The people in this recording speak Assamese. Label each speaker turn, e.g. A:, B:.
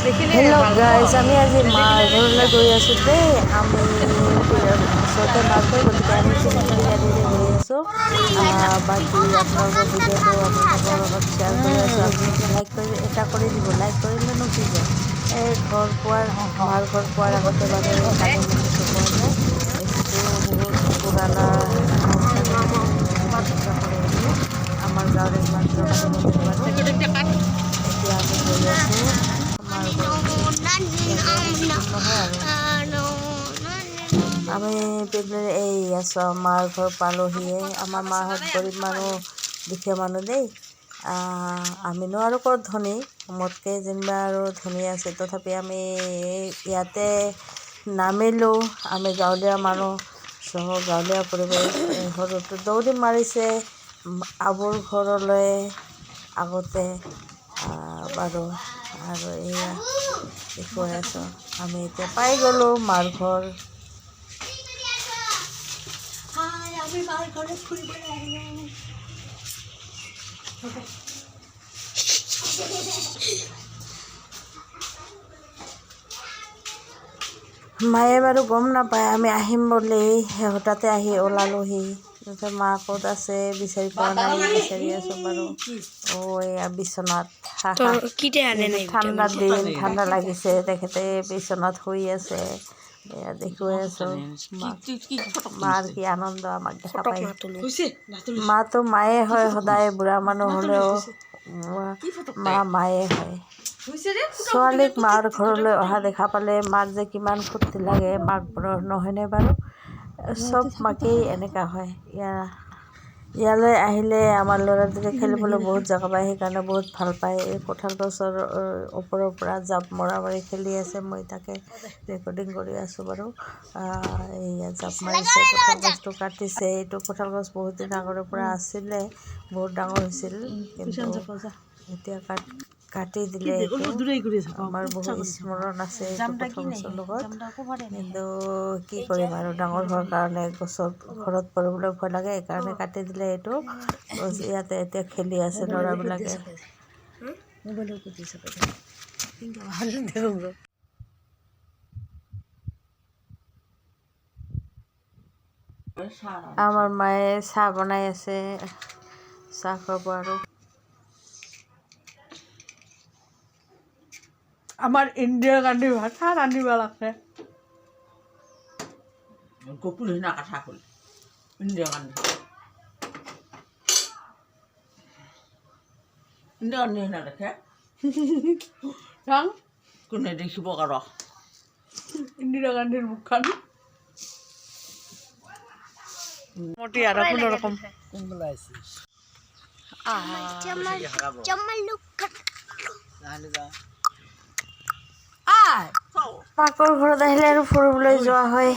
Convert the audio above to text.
A: হেল্ল' গাইজ, আমি আজি মাৰ ঘৰলৈ গৈ আছোঁ দেই। আমি ওচৰতে মাৰ ঘৰ, গতিকে আমি চিনাকি গাড়ীৰে গৈ আছোঁ। বাকী আপোনালোকৰ ভিডিঅ'টো আপোনালোকৰ লগত শ্বেয়াৰ কৰি আছোঁ। আপুনি লাইক কৰি দিব। লাইক কৰিলেনো কি যায়, এই ঘৰ পোৱাৰ মাৰ ঘৰ পোৱাৰ আগতে বাৰু কালী মন্দিৰটো পোৱা যায়। সেইটো বহুত পুৰণা কালী মন্দিৰ, পূজা কৰে এইটো আমাৰ গাঁৱৰ একমাত্ৰ কালী মন্দিৰ মানে। এতিয়া আমি গৈ আছোঁ মাৰ ঘৰলৈ। নহয় আৰু আমি এই আছোঁ মাৰ ঘৰ পালোহিয়ে। আমাৰ মাহঁত গৰীব মানুহ, দুখীয়া মানুহ দেই। আমিনো আৰু ক'ত ধনী, মোতকৈ যেনিবা আৰু ধনী আছে, তথাপি আমি ইয়াতে নামিলোঁ। আমি গাঁৱলীয়া মানুহ, গাঁৱলীয়া পৰিৱেশ। সৰুটো দৌৰি মাৰিছে আবুৰ ঘৰলৈ আগতে বাৰু। আৰু এয়া দেখুৱাই আছোঁ, আমি এতিয়া পাই গ'লোঁ মাৰ ঘৰ। আমি মাৰ ঘৰত ফুৰিবলৈ আহিলোঁ। মায়ে বাৰু গম নাপায় আমি আহিম বুলি, হঠাতে আহি ওলালোহি। তাৰপিছত মা ক'ত আছে বিচাৰি পোৱা নাই, বিচাৰি আছোঁ বাৰু। এয়া বিচনাত ঠাণ্ডা দিন, ঠাণ্ডা লাগিছে, তেখেতে বিচনাত শুই আছে। এয়া দেখুৱাই আছোঁ মাৰ কি আনন্দ আমাক দেখা পাই। মাতো মায়ে হয় সদায়, বুঢ়া মানুহ হ'লেও মায়ে হয়। ছোৱালীক মাৰ ঘৰলৈ অহা দেখা পালে মাক যে কিমান ফূৰ্তি লাগে মাকবোৰৰ, নহয়নে বাৰু? চব মাকেই এনেকুৱা হয়। ইয়ালৈ আহিলে আমাৰ ল'ৰাটোৱে খেলিবলৈ বহুত জেগা পায়, সেইকাৰণে বহুত ভাল পায়। এই কঁঠাল গছৰ ওপৰৰ পৰা জাঁপ মৰা খেলি আছে, মই তাকে ৰেকৰ্ডিং কৰি আছোঁ বাৰু। এইয়া জাঁপ মাৰিছে, কঁঠাল গছটো কাটিছে। এইটো কঁঠাল গছ বহুত দিন আগৰে পৰা আছিলে, বহুত ডাঙৰ হৈছিল, কিন্তু এতিয়া কাটি দিলে। আমাৰ বহুত স্মৰণ আছে এইটো কঁঠাল গছৰ লগত, কিন্তু কি কৰিম আৰু, ডাঙৰ হোৱাৰ কাৰণে ঘৰত পৰিবলৈ ভয় লাগে, সেইকাৰণে কাটি দিলে এইটো গছ। ইয়াতে এতিয়া খেলি আছে ল'ৰাবিলাকে। আমাৰ মায়ে চাহ বনাই আছে, চাহ খাব। আৰু আমাৰ ইন্দিৰা গান্ধী ভাষা ৰান্ধিব লাগে। ইন্দিৰা গান্ধী দেখে কোনে দেখিব কাৰ ইন্দিৰা গান্ধীৰ মুখখন মাকৰ ঘৰত আহিলে আৰু ফুৰিবলৈ যোৱা হয়।